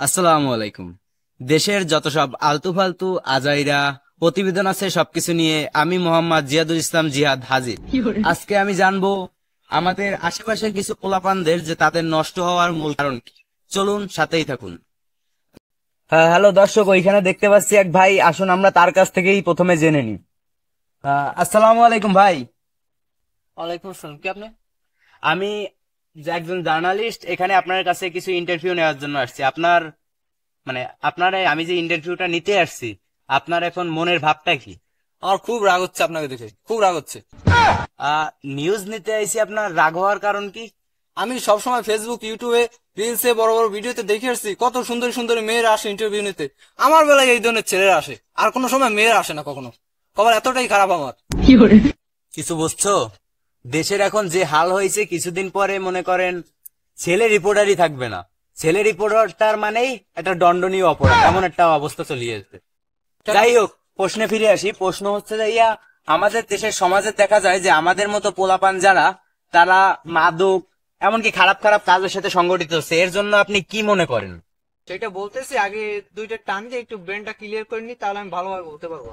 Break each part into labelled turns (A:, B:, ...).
A: আসসালামু আলাইকুম। দেশের যত সব আলতু ফালতু আজাইরা প্রতিবেদন আছে সবকিছু নিয়ে আমি মোহাম্মদ জিয়াদুল ইসলাম জিহাদ হাজির। আজকে আমি জানবো আমাদের আশেপাশের কিছু পোলাপানদের যে তাদের নষ্ট হওয়ার মূল কারণ কি। চলুন সাথেই থাকুন। হ্যাঁ, হ্যালো দর্শক, ওইখানে দেখতে পাচ্ছি এক ভাই, আসুন আমরা তার কাছ থেকেই প্রথমে জেনে নিই। আসসালামু আলাইকুম ভাই।
B: ওয়ালাইকুম আসসালাম। কি আপনি?
A: আমি যে একজন জার্নালিস্ট, এখানে আপনার কাছে কিছু ইন্টারভিউ নেওয়ার জন্য আসছি। আপনার আমি যে ইন্টারভিউটা নিতে আসছি, আপনার এখন মনের ভাবটা কি?
B: আমার খুব রাগ হচ্ছে আপনাকে দেখে, খুব রাগ হচ্ছে।
A: নিউজ নিতে আইছি, আপনার রাগ হওয়ার কারণ কি?
B: আমি সবসময় ফেসবুক, ইউটিউবে, রিলসে, বড় বড় ভিডিওতে দেখে আসছি কত সুন্দর সুন্দর মেয়েরা আসে ইন্টারভিউ নিতে। আমার বেলায় এই ধরনের ছেলেরা আসে, আর কোনো সময় মেয়েরা আসে না কখনো। খবর এতটাই খারাপ আমার।
A: কিছু বুঝছো? দেশের এখন যে হাল হয়েছে, কিছুদিন পরে মনে করেন ছেলে রিপোর্টারই থাকবে না। ছেলে রিপোর্টার মানেই একটা দণ্ডনীয় অপরাধ, এমন একটা অবস্থা চলে যাচ্ছে। যাই হোক, প্রশ্নে ফিরে আসি। প্রশ্ন হচ্ছে যে আমাদের দেশের সমাজে দেখা যায় যে আমাদের মতো পোলাপান যারা, তারা মাদক এমনকি খারাপ খারাপ কাজের সাথে সংগঠিত হচ্ছে। এর জন্য আপনি কি মনে করেন?
B: সেটা বলতেছি, আগে দুইটা টান দিয়ে একটু ব্রেনটা ক্লিয়ার করে নি, তাহলে আমি ভালোভাবে বলতে পারবো।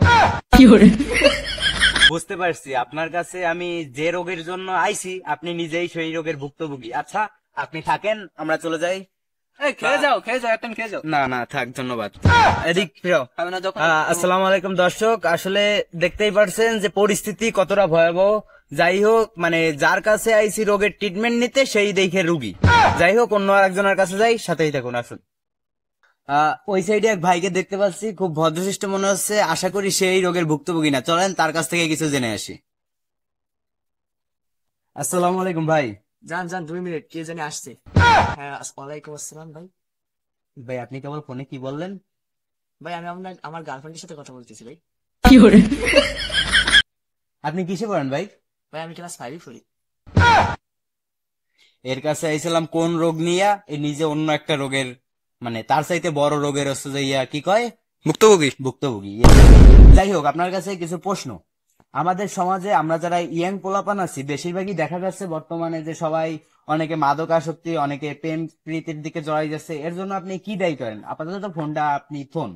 A: বুঝতে পারছি, আপনার কাছে আমি যে রোগের জন্য আইছি আপনি নিজেই সেই রোগের ভুক্তভোগী। আচ্ছা, আপনি থাকেন, আমরা চলে যাই।
B: খেয়ে যাও, খেয়ে যাও, একটা খেয়ে যাও।
A: না না, থাক, ধন্যবাদ। এদিক ফিরাও।
B: খাবে না যখন।
A: আসসালামু আলাইকুম দর্শক, আসলে দেখতেই পারছেন যে পরিস্থিতি কতটা ভয়াবহ। যাই হোক, যার কাছে আইছি রোগের ট্রিটমেন্ট নিতে, সেই দেখে রুগী। যাই হোক, অন্য আরেকজনের কাছে যাই, সাথেই থাকুন, আসুন। ওই সাইডে এক ভাইকে দেখতে পাচ্ছি, খুব ভদ্রশিষ্ট মনে হচ্ছে। আশা করি সেই রোগের ভুক্তভোগী না। চলেন তার কাছ থেকে কিছু জেনে আসি। আসসালামু আলাইকুম ভাই।
B: যান যান, 2 মিনিট, কে জানি আসছে। হ্যাঁ, ওয়ালাইকুম আসসালাম ভাই।
A: ভাই, আপনি কেবল ফোনে কি বললেন?
B: ভাই, আমি আমার গার্লফ্রেন্ডের সাথে কথা বলতেছি ভাই।
A: আপনি কিসে পড়েন ভাই?
B: ভাই, আমি ক্লাস 5 পড়ি।
A: এর কাছে আইছিলাম কোন রোগ নিয়া, এ নিজে অন্য একটা রোগের, তার চাইতে বড় রোগের হচ্ছে যে কি কয়,
B: ভুক্তভোগী।
A: ভুক্তভোগী। যাই হোক, আপনার কাছে কিছু প্রশ্ন। আমাদের সমাজে আমরা যারা ইয়াং পোলাপান আছি, বেশিরভাগই দেখা যাচ্ছে বর্তমানে যে সবাই, অনেকে মাদকাসক্তি, অনেকে প্রেম প্রীতির দিকে জড়াই যাচ্ছে। এর জন্য আপনি কি দায়ী করেন? আপাতত ফোনটা আপনি ফোন।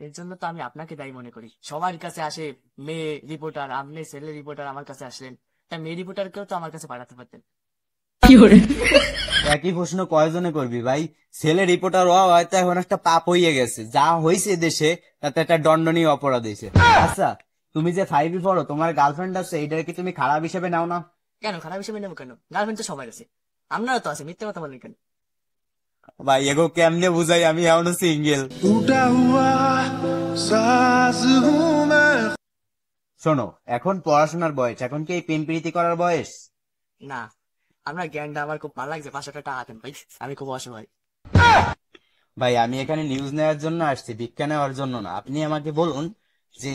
B: এর জন্য তো আমি আপনাকে দায়ী মনে করি। সবার কাছে আসে মেয়ে রিপোর্টার, আপনি ছেলে রিপোর্টার আমার কাছে আসলেন, তা মেয়ে রিপোর্টারকেও তো আমার কাছে পাঠাতে পারতেন।
A: একই প্রশ্ন কয়জনে করবি ভাই? ছেলে রিপোর্টার হওয়া হয়তো এখন একটা পাপ হইয়ে গেছে, যা হয়েছে দেশে তাতে একটা দণ্ডনীয় অপরাধ হয়েছে। আচ্ছা, তুমি যে 5 পড়ো, তোমার গার্লফ্রেন্ড আছে, এটাকে কি তুমি খারাপ হিসেবে নাও না?
B: কেন খারাপ হিসেবে নেবো কেন? গার্লফ্রেন্ড তো সবার আছে, আপনারও তো আছে, মিথ্যে কথা বলেন কেন?
A: ভাই, এগো কেমনে বুঝাই, আমি এখনো সিঙ্গেল। শোনো, এখন পড়াশোনার বয়স, এখন কি এই প্রেম প্রীতি করার বয়স?
B: না, আপনার জ্ঞানটা আমার খুব ভালো লাগছে, 500 টাকা হাতেন ভাই, আমি খুব অসহায়।
A: ভাই, আমি এখানে নিউজ নেওয়ার জন্য আসছি, ভিক্ষা নেওয়ার জন্য না। আপনি আমাকে বলুন যে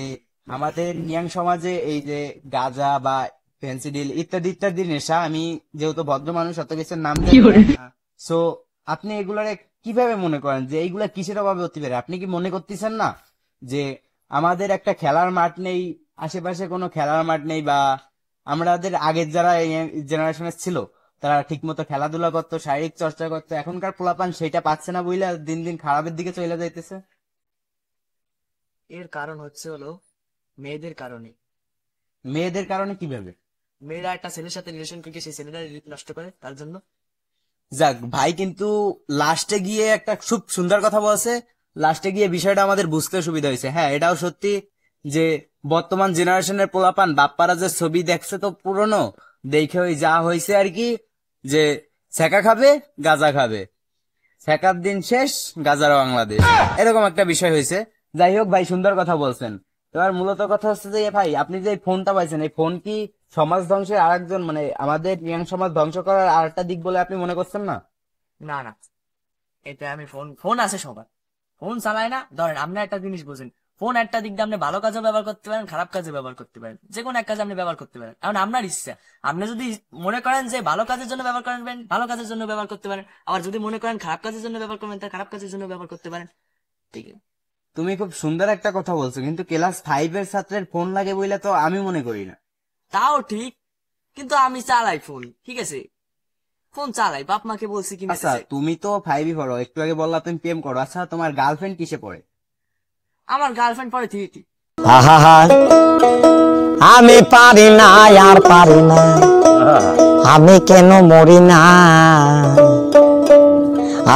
A: আমাদের ইয়াং সমাজে এই যে গাঁজা বা ফেন্সিডিল ইত্যাদি ইত্যাদি নেশা, আমি যেহেতু ভদ্র মানুষ অত কিছুর নাম জানি না, সো আপনি এগুলারে কিভাবে মনে করেন যে এইগুলা কিসের অভাবে হতে পারে? আপনি কি মনে করতেছেন না যে আমাদের একটা খেলার মাঠ নেই, আশেপাশে কোনো খেলার মাঠ নেই, বা আমাদের আগের যারা জেনারেশনের ছিল তারা ঠিক মতো খেলাধুলা করতো, শারীরিক চর্চা করতো, এখনকার পোলাপান সেটা পাচ্ছে না বইলা দিন দিন খারাপের দিকে চলে যাইতেছে।
B: এর কারণ হচ্ছে হলো মেয়েদের কারণে।
A: মেয়েদের কারণে কিভাবে?
B: মেয়েরা একটা ছেলের সাথে রিলেশন করে সেই ছেলেটা নষ্ট করে তার জন্য।
A: যাক ভাই, কিন্তু লাস্টে গিয়ে একটা খুব সুন্দর কথা বলছে। লাস্টে গিয়ে বিষয়টা আমাদের বুঝতে সুবিধা হয়েছে। হ্যাঁ, এটাও সত্যি যে বর্তমান জেনারেশনের পোলাপান বাপ্পারা যে ছবি দেখছে তো পুরনো, দেখে ওই যা হয়েছে আর কি, যে ছ্যাঁকা খাবে, গাঁজা খাবে, ছ্যাঁকার দিন শেষ, গাজার বাংলাদেশ, এরকম একটা বিষয় হয়েছে। যাই হোক ভাই, সুন্দর কথা বলছেন। এবার মূলত কথা হচ্ছে যে ভাই, আপনি যে এই ফোনটা পাইছেন, এই ফোন কি সমাজ ধ্বংসের আরেকজন, আমাদের ইয়াং সমাজ ধ্বংস করার আরেকটা দিক বলে আপনি মনে করছেন না?
B: না না, এটা আমি ফোন ফোন আছে সবার, ফোন চালায় না। ধরেন আপনি একটা জিনিস বুঝেন, ফোন একটা দিক দিয়ে আপনি ভালো কাজে ব্যবহার করতে পারেন, খারাপ কাজে ব্যবহার করতে পারেন, যে কোনো এক কাজে আপনি ব্যবহার করতে পারেন। এখন আপনার ইচ্ছা, আপনি যদি মনে করেন যে ভালো কাজের জন্য ব্যবহার করবেন, ভালো কাজের জন্য ব্যবহার করতে পারেন, আবার যদি মনে করেন খারাপ কাজের জন্য ব্যবহার করবেন, তার খারাপ কাজের জন্য ব্যবহার করতে পারেন। ঠিক আছে,
A: তুমি খুব সুন্দর একটা কথা বলছো, কিন্তু ক্লাস 5 ছাত্রের ফোন লাগে বইলে তো আমি মনে করি না।
B: তাও ঠিক, কিন্তু আমি চালাই ফোন, ঠিক আছে। ফোন চালাই, বাপ মাকে বলছি কিনে
A: আচ্ছা
B: দিছে।
A: তুমি তো 5 পড়ো, একটু আগে বললা তুমি প্রেম করো। আচ্ছা তোমার গার্লফ্রেন্ড কিসে পড়ে?
B: আমার গার্লফ্রেন্ড পরে থ্রিটি।
C: আহা আমি পারি না আর পারি না, আমি কেন মরি না,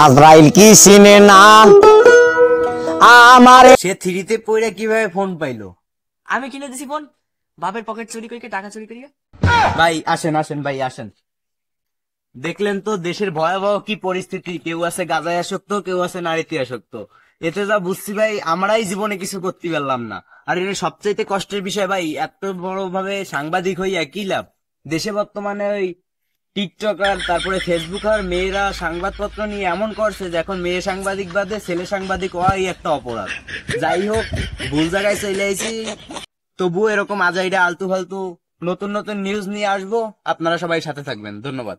C: আজরাইল কি চিনে না আমার।
A: সে থ্রিতে পড়ে কিভাবে ফোন পাইলো?
B: আমি কিনে দিছি ফোন, বাপের পকেট চুরি করিকে, টাকা চুরি করিয়া।
A: ভাই আসেন আসেন ভাই আসেন। দেখলেন তো দেশের ভয়াবহ কি পরিস্থিতি, কেউ আছে গাঁজায় আসক্ত, কেউ আছে নারীতে আসক্ত। এতে যা বুঝছি ভাই, আমরাই জীবনে কিছু করতে পারলাম না। আর এটা সবচাইতে কষ্টের বিষয় ভাই, এত বড় ভাবে সাংবাদিক হইয়া কি লাভ? দেশে বর্তমানে ওই টিকটকার তারপরে ফেসবুক আর মেয়েরা সংবাদপত্র নিয়ে এমন করছে যে এখন মেয়ে সাংবাদিক বাদে ছেলে সাংবাদিক হওয়াই একটা অপরাধ। যাই হোক, ভুল জায়গায় চলে আইছি, তবুও এরকম আজাইরা আলতু ফালতু নতুন নতুন নিউজ নিয়ে আসবো। আপনারা সবাই সাথে থাকবেন, ধন্যবাদ।